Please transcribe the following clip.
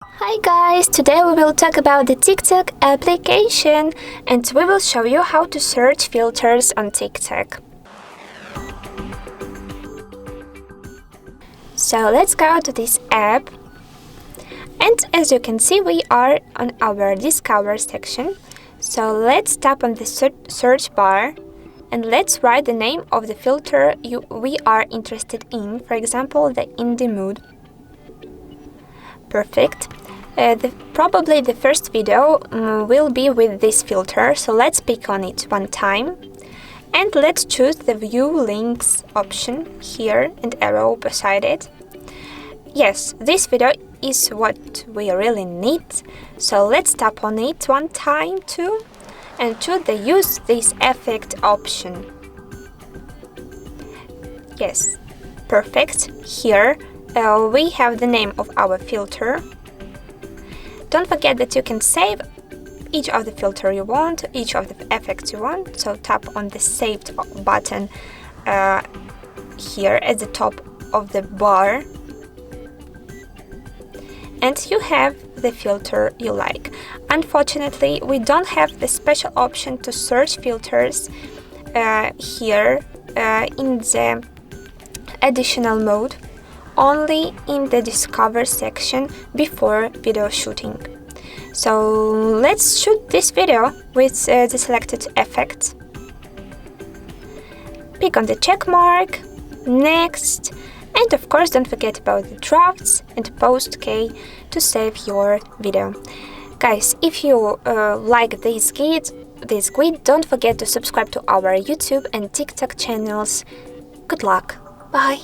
Hi guys, today we will talk about the TikTok application and we will show you how to search filters on TikTok. So let's go to this app, and as you can see we are on our Discover section. So let's tap on the search bar and let's write the name of the filter we are interested in, for example the indie mood. Perfect. Probably the first video will be with this filter, so let's pick on it one time. And let's choose the View Links option here and arrow beside it. Yes, this video is what we really need, so let's tap on it one time too and choose the Use this effect option. Yes, perfect. Here we have the name of our filter. Don't forget that you can save each of the filter you want, each of the effects you want, so tap on the Saved button here at the top of the bar and you have the filter you like. Unfortunately, we don't have the special option to search filters here in the additional mode, only in the Discover section before video shooting. So let's shoot this video with the selected effect. Pick on the check mark, next, and of course don't forget about the drafts and post K to save your video. Guys, if you like this guide, don't forget to subscribe to our YouTube and TikTok channels. Good luck. Bye.